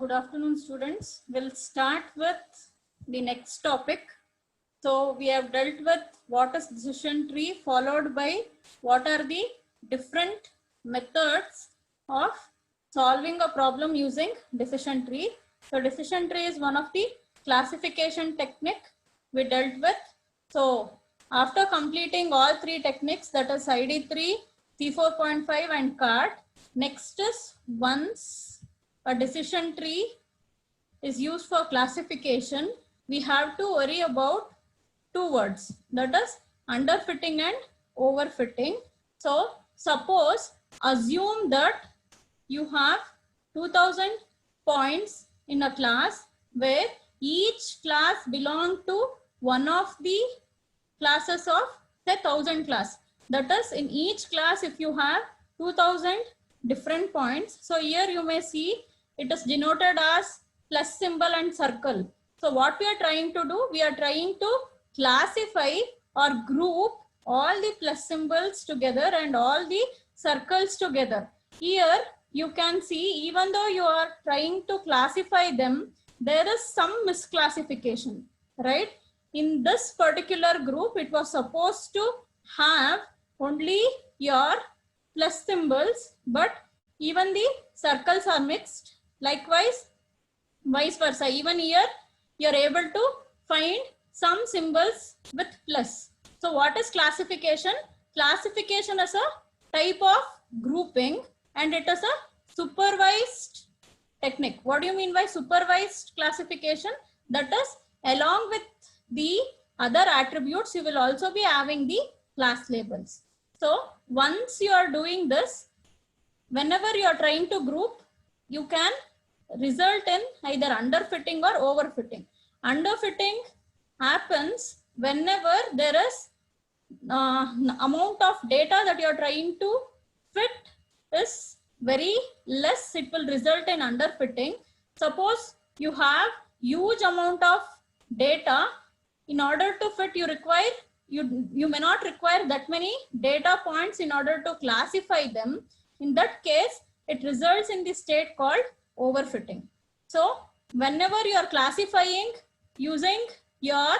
Good afternoon, students. We'll start with the next topic. So we have dealt with what is decision tree, followed by what are the different methods of solving a problem using decision tree. So decision tree is one of the classification technique we dealt with. So after completing all three techniques, that is ID3, C4.5 and CART, next is once a decision tree is used for classification, we have to worry about two words, that is underfitting and overfitting. So suppose assume that you have 2000 points in a class where each class belongs to one of the classes of say 1000 class. That is, in each class if you have 2000 different points, so here you may see it is denoted as plus symbol and circle. So what we are trying to do, we are trying to classify or group all the plus symbols together and all the circles together. Here you can see, even though you are trying to classify them, there is some misclassification, right? In this particular group, it was supposed to have only your plus symbols, but even the circles are mixed. Likewise, vice versa. Even here, you are able to find some symbols with plus. So what is classification? Classification is a type of grouping and it is a supervised technique. What do you mean by supervised classification? That is, along with the other attributes, you will also be having the class labels. So once you are doing this, whenever you are trying to group, you can result in either underfitting or overfitting. Underfitting happens whenever there is amount of data that you are trying to fit is very less, it will result in underfitting. Suppose you have huge amount of data, in order to fit you require, you may not require that many data points in order to classify them. In that case, it results in the state called overfitting. So whenever you are classifying using your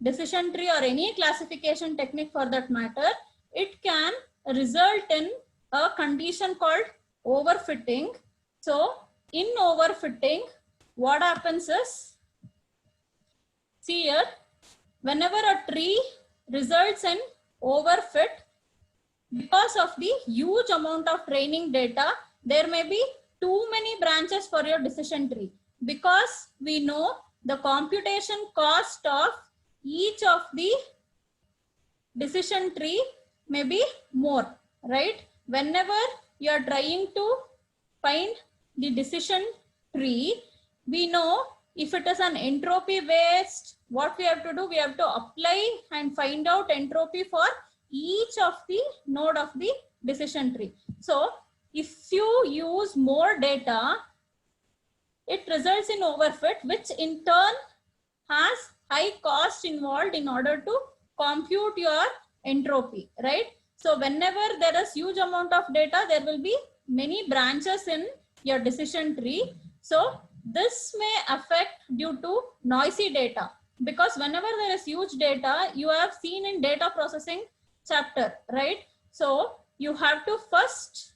decision tree or any classification technique for that matter, it can result in a condition called overfitting. So in overfitting, what happens is, see here, whenever a tree results in overfit, because of the huge amount of training data, there may be too many branches for your decision tree, because we know the computation cost of each of the decision tree may be more, right? Whenever you are trying to find the decision tree, we know if it is an entropy based, what we have to do, we have to apply and find out entropy for each of the node of the decision tree. So if you use more data, it results in overfit, which in turn has high cost involved in order to compute your entropy, right? So whenever there is huge amount of data, there will be many branches in your decision tree. So this may affect due to noisy data, because whenever there is huge data, you have seen in data processing chapter, right? So you have to first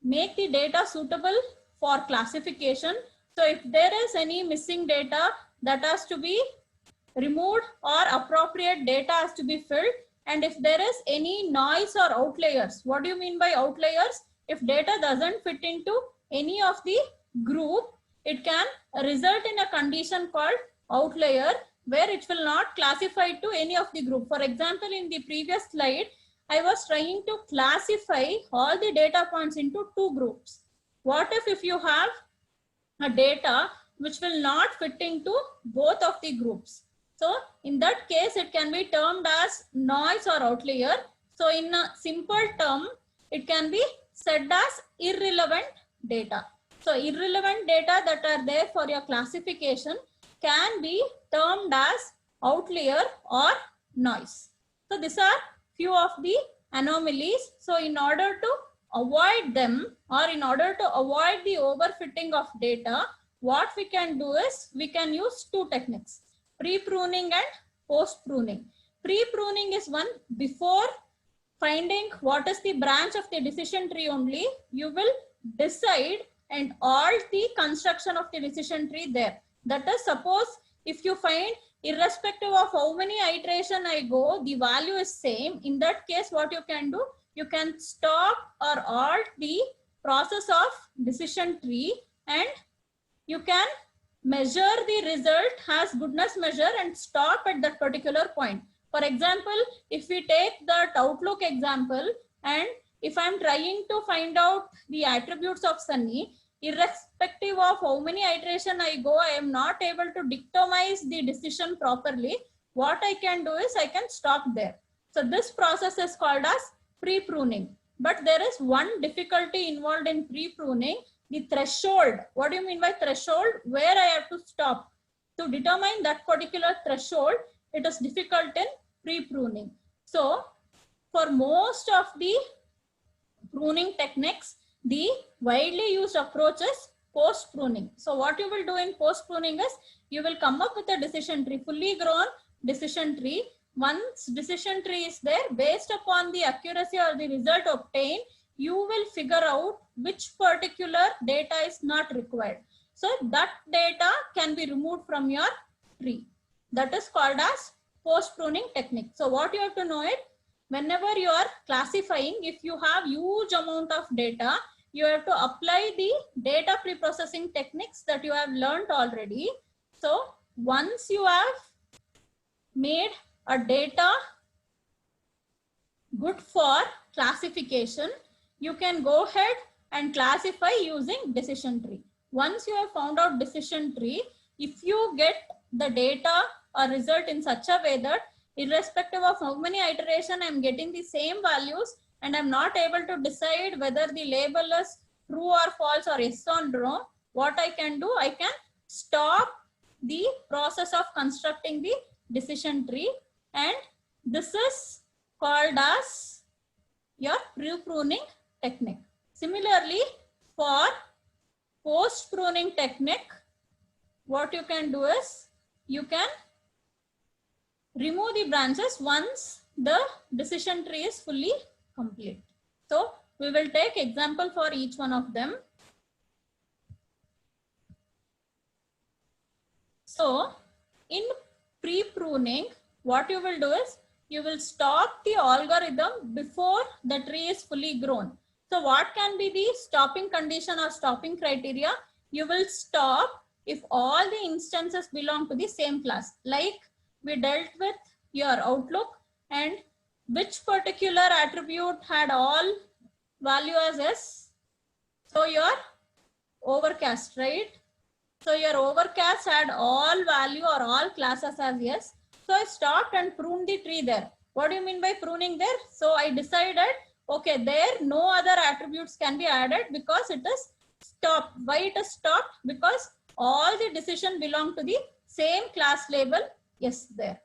make the data suitable for classification. So if there is any missing data, that has to be removed or appropriate data has to be filled. And if there is any noise or outliers, what do you mean by outliers? If data doesn't fit into any of the group, it can result in a condition called outlier, where it will not classify to any of the group. For example, in the previous slide, I was trying to classify all the data points into two groups. What if you have a data which will not fit into both of the groups? So in that case, it can be termed as noise or outlier. So in a simple term, it can be said as irrelevant data. So irrelevant data that are there for your classification can be termed as outlier or noise. So these are few of the anomalies. So in order to avoid them, or in order to avoid the overfitting of data, what we can do is we can use two techniques, pre-pruning and post-pruning. Pre-pruning is one before finding what is the branch of the decision tree only, you will decide and halt the construction of the decision tree there. That is, suppose if you find irrespective of how many iteration I go, the value is same. In that case, what you can do, you can stop or halt the process of decision tree and you can measure the result as goodness measure and stop at that particular point. For example, if we take that Outlook example, and if I'm trying to find out the attributes of Sunny, irrespective of how many iteration I go, I am not able to dictomize the decision properly. What I can do is I can stop there. So this process is called as pre-pruning. But there is one difficulty involved in pre-pruning, the threshold. What do you mean by threshold? Where I have to stop. To determine that particular threshold, it is difficult in pre-pruning. So for most of the pruning techniques, the widely used approach is post-pruning. So what you will do in post-pruning is you will come up with a decision tree, fully grown decision tree. Once decision tree is there, based upon the accuracy or the result obtained, you will figure out which particular data is not required. So that data can be removed from your tree. That is called as post-pruning technique. So what you have to know it, whenever you are classifying, if you have huge amount of data, you have to apply the data pre-processing techniques that you have learned already. So once you have made a data good for classification, you can go ahead and classify using decision tree. Once you have found out decision tree, if you get the data or result in such a way that irrespective of how many iteration, I'm getting the same values and I'm not able to decide whether the label is true or false or yes or no, what I can do, I can stop the process of constructing the decision tree, and this is called as your pre-pruning technique. Similarly, for post-pruning technique, what you can do is you can remove the branches once the decision tree is fully complete. So we will take example for each one of them. So in pre-pruning, what you will do is you will stop the algorithm before the tree is fully grown. So what can be the stopping condition or stopping criteria? You will stop if all the instances belong to the same class. Like we dealt with your Outlook, and which particular attribute had all value as S? So your Overcast, right? So your Overcast had all value or all classes as yes. So I stopped and pruned the tree there. What do you mean by pruning there? So I decided, okay, there no other attributes can be added because it is stopped. Why it is stopped? Because all the decision belong to the same class label. Yes, there.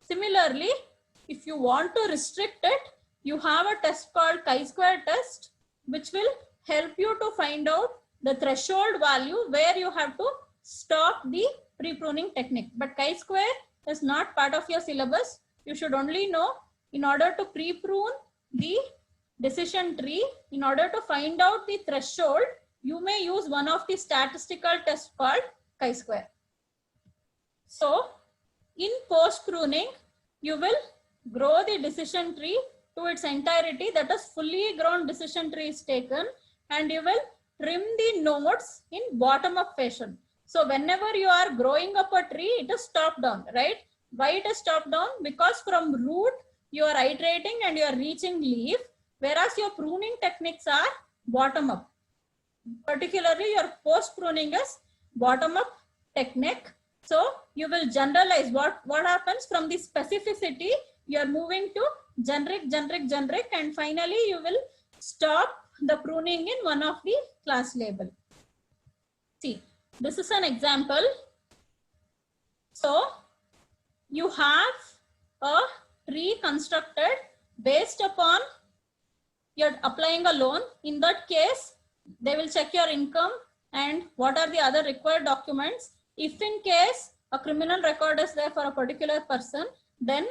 Similarly, if you want to restrict it, you have a test called chi-square test, which will help you to find out the threshold value where you have to stop the pre-pruning technique. But chi-square is not part of your syllabus. You should only know, in order to pre-prune the decision tree, in order to find out the threshold, you may use one of the statistical tests called chi-square. So in post-pruning, you will grow the decision tree to its entirety, that is fully grown decision tree is taken, and you will trim the nodes in bottom-up fashion. So whenever you are growing up a tree, it is top-down, right? Why it is top-down? Because from root, you are iterating and you are reaching leaf, whereas your pruning techniques are bottom-up. Particularly your post-pruning is bottom-up technique. So you will generalize what happens from the specificity, you are moving to generic, and finally you will stop the pruning in one of the class label. See, this is an example. So you have a tree constructed based upon you're applying a loan. In that case, they will check your income and what are the other required documents. If in case a criminal record is there for a particular person, then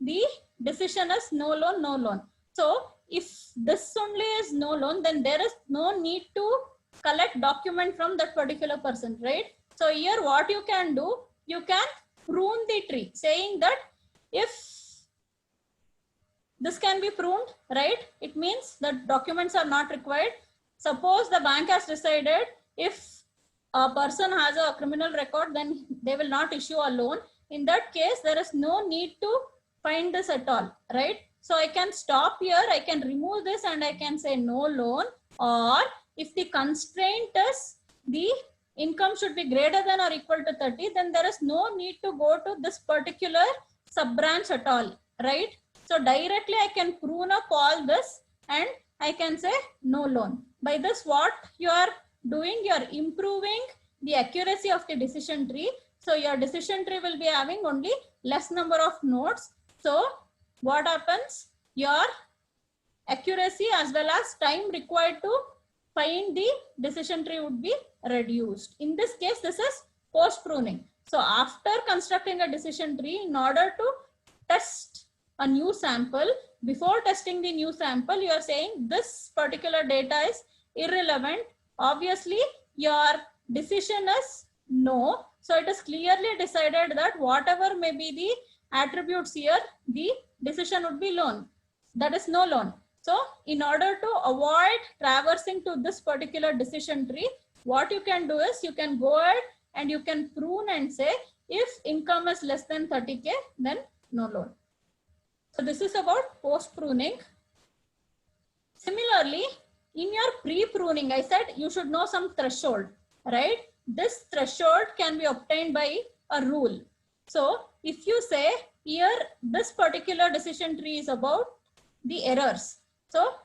the decision is no loan, no loan. So if this only is no loan, then there is no need to collect document from that particular person, right? So here what you can do, you can prune the tree, saying that if this can be pruned, right? It means that documents are not required. Suppose the bank has decided if a person has a criminal record, then they will not issue a loan. In that case, there is no need to find this at all, right? So I can stop here, I can remove this and I can say no loan, or if the constraint is the income should be greater than or equal to 30, then there is no need to go to this particular sub branch at all, right? So directly I can prune up all this and I can say no loan. By this, what you are doing, you are improving the accuracy of the decision tree. So your decision tree will be having only less number of nodes. So what happens? Your accuracy as well as time required to find the decision tree would be reduced. In this case, this is post pruning. So after constructing a decision tree, in order to test a new sample, before testing the new sample, you are saying this particular data is irrelevant. Obviously, your decision is no. So it is clearly decided that whatever may be the attributes here, the decision would be loan. That is no loan. So in order to avoid traversing to this particular decision tree, what you can do is you can go ahead and you can prune and say if income is less than 30K, then no loan. So this is about post pruning. Similarly, in your pre-pruning, I said you should know some threshold, right? This threshold can be obtained by a rule. So if you say here, this particular decision tree is about the errors. So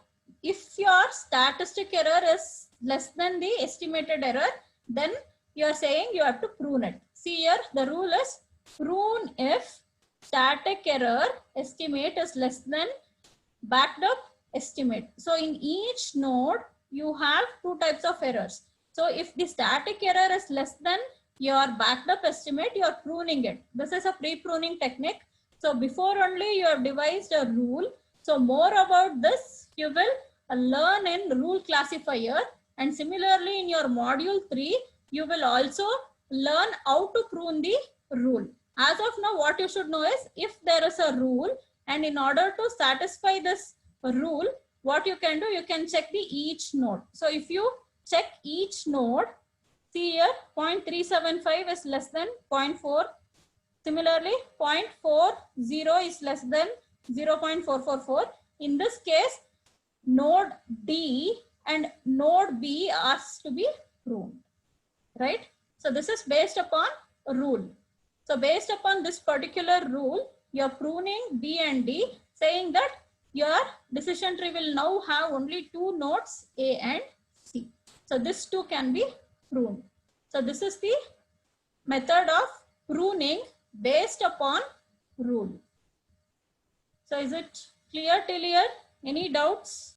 if your statistic error is less than the estimated error, then you are saying you have to prune it. See here, the rule is prune if static error estimate is less than backed up estimate. So in each node, you have two types of errors. So if the static error is less than your backed up estimate, you are pruning it. This is a pre-pruning technique. So before only you have devised a rule. So more about this, you will learn in rule classifier. And similarly in your module 3, you will also learn how to prune the rule. As of now, what you should know is if there is a rule and in order to satisfy this rule, what you can do, you can check the each node. So if you check each node, see here 0.375 is less than 0.4. Similarly, 0.40 is less than 0.444. In this case, node D and node B has to be pruned, right? So this is based upon a rule. So based upon this particular rule, you are pruning B and D, saying that your decision tree will now have only two nodes A and C. So this two can be pruned. So this is the method of pruning based upon rule. So is it clear till here? Any doubts?